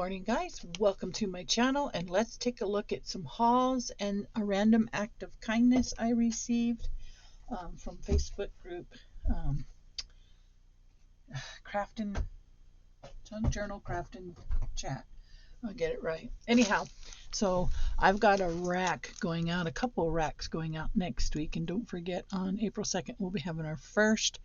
morning, guys. Welcome to my channel, and let's take a look at some hauls and a random act of kindness I received from Facebook group Crafting Journal Crafting Chat. I'll get it right. Anyhow, so I've got a rack going out, a couple of racks going out next week, and don't forget on April 2nd we'll be having our first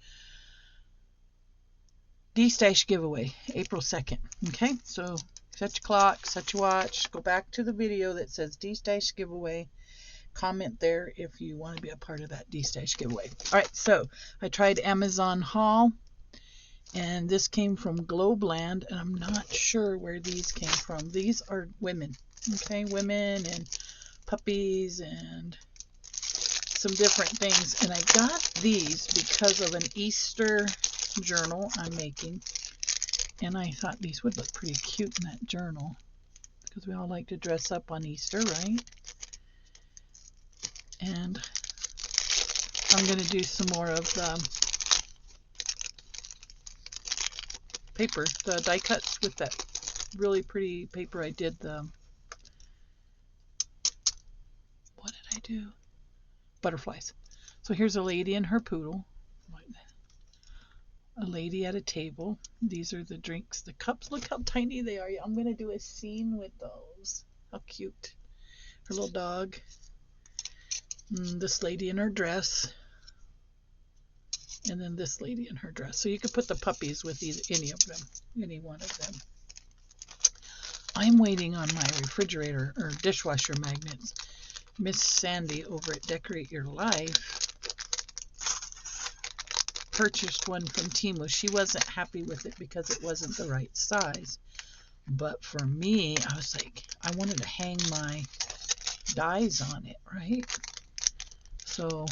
D-Stash giveaway, April 2nd. Okay, so set your clock, set your watch, go back to the video that says D-Stash giveaway. Comment there if you want to be a part of that D-Stash giveaway. All right, so I tried Amazon haul, and this came from Globeland, and I'm not sure where these came from. These are women, okay, women and puppies and some different things. And I got these because of an Easter journal I'm making, and I thought these would look pretty cute in that journal because we all like to dress up on Easter, right? And I'm going to do some more of the paper, the die cuts with that really pretty paper I did. What did I do? Butterflies. So here's a lady and her poodle. A lady at a table. These are the drinks, the cups. Look how tiny they are. I'm going to do a scene with those. How cute. Her little dog. This lady in her dress. And then this lady in her dress. So you could put the puppies with any of them. Any one of them. I'm waiting on my refrigerator or dishwasher magnets. Miss Sandy over at Decorate Your Life purchased one from Temu. She wasn't happy with it because it wasn't the right size. But for me, I was like, I wanted to hang my dies on it, right? So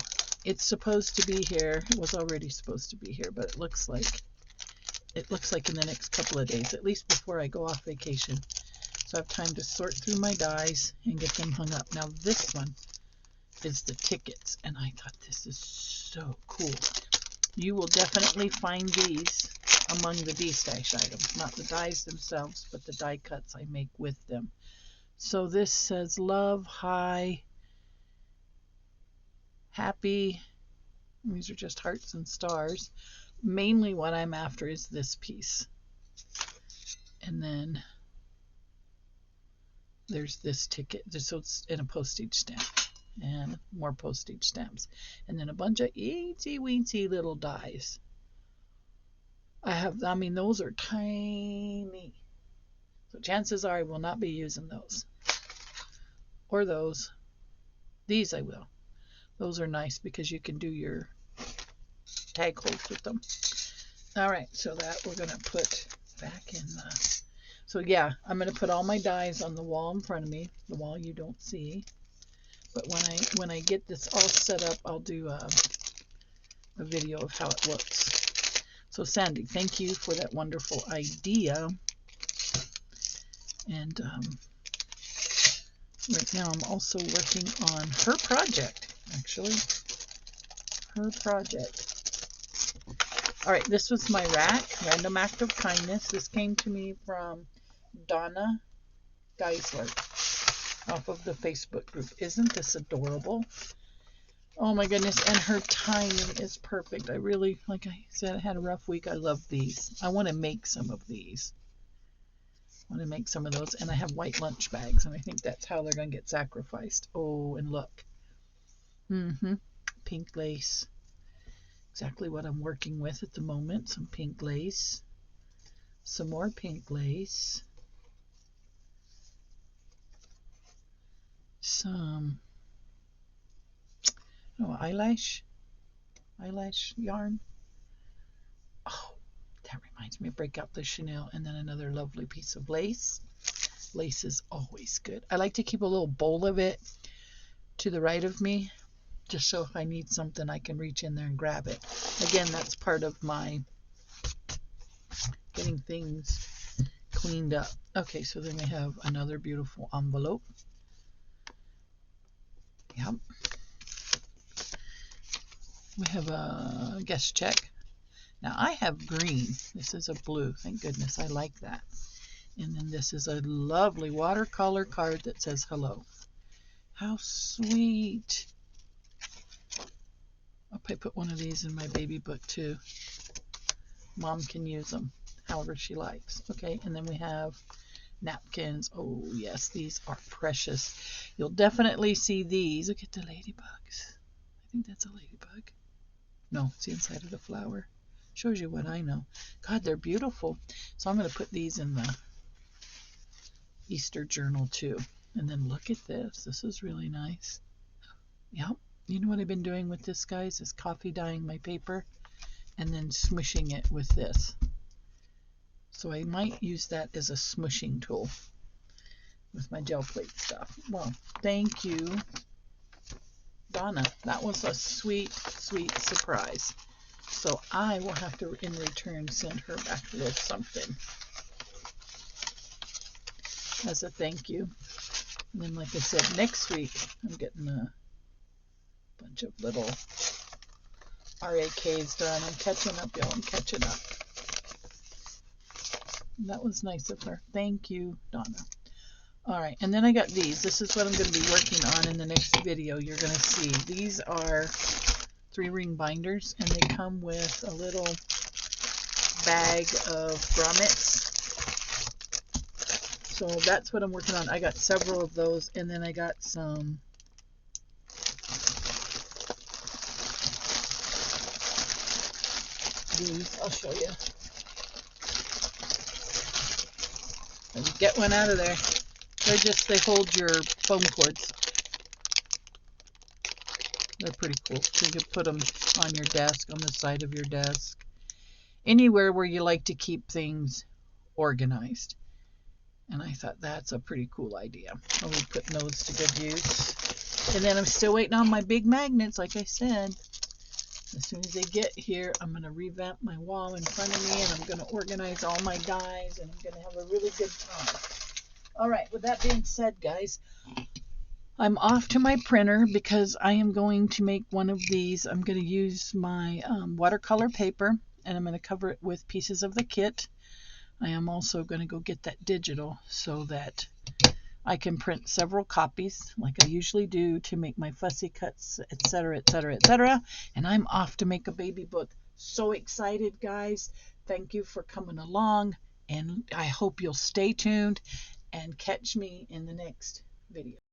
it's supposed to be here. It was already supposed to be here, but it looks like in the next couple of days, at least before I go off vacation. So I have time to sort through my dies and get them hung up. Now this one is the tickets, and I thought this is so cool. You will definitely find these among the D-Stash items, not the dies themselves, but the die cuts I make with them. So this says love, hi, happy. These are just hearts and stars. Mainly what I'm after is this piece. And then there's this ticket. So it's in a postage stamp. And more postage stamps, and then a bunch of eensy weensy little dies. I mean those are tiny, so chances are I will not be using those or those. These I will. Those are nice because you can do your tag holes with them. All right, so that we're gonna put back in the, so yeah, I'm gonna put all my dies on the wall in front of me, the wall you don't see. But when I get this all set up, I'll do a video of how it looks. So Sandy, thank you for that wonderful idea. And right now I'm also working on her project, actually. Her project. All right, this was my rack, Random Act of Kindness. This came to me from Donna Geisler off of the Facebook group. Isn't this adorable? Oh my goodness, and her timing is perfect. I really, like I said, I had a rough week. I love these. I want to make some of these. I want to make some of those, and I have white lunch bags, and I think that's how they're going to get sacrificed. Oh, and look. Pink lace. Exactly what I'm working with at the moment. Some pink lace. Some more pink lace. Some eyelash yarn. Oh, that reminds me, break out the Chanel, and then another lovely piece of lace. Lace is always good. I like to keep a little bowl of it to the right of me, just so if I need something I can reach in there and grab it. Again, that's part of my getting things cleaned up. Okay, so then we have another beautiful envelope. Yep. We have a guest check. Now I have green. This is a blue. Thank goodness. I like that. And then this is a lovely watercolor card that says hello. How sweet. I'll probably put one of these in my baby book too. Mom can use them however she likes. Okay, and then we have napkins. Oh yes, these are precious. You'll definitely see these. Look at the ladybugs. I think that's a ladybug. No, it's the inside of the flower. Shows you what I know. God, they're beautiful. So I'm going to put these in the Easter journal too. And then look at this. This is really nice. Yep. You know what I've been doing with this, guys, is coffee dyeing my paper and then smushing it with this. So I might use that as a smushing tool with my gel plate stuff. Well, thank you, Donna. That was a sweet, sweet surprise. So I will have to, in return, send her back a little something as a thank you. And then, like I said, next week I'm getting a bunch of little RAKs done. I'm catching up, y'all. I'm catching up. That was nice of her. Thank you, Donna. All right, and then I got these. This is what I'm going to be working on in the next video. You're going to see. These are 3-ring binders, and they come with a little bag of grommets. So that's what I'm working on. I got several of those, and then I got some these. I'll show you. Get one out of there. They hold your foam cords. They're pretty cool. So you can put them on your desk, on the side of your desk, anywhere where you like to keep things organized. And I thought that's a pretty cool idea. I'll be putting those to good use. And then I'm still waiting on my big magnets, like I said. As soon as they get here, I'm going to revamp my wall in front of me, and I'm going to organize all my dies, and I'm going to have a really good time. All right, with that being said, guys, I'm off to my printer because I am going to make one of these. I'm going to use my watercolor paper, and I'm going to cover it with pieces of the kit. I am also going to go get that digital so that I can print several copies like I usually do to make my fussy cuts, etc., etc., etc. And I'm off to make a baby book. So excited, guys. Thank you for coming along, and I hope you'll stay tuned and catch me in the next video.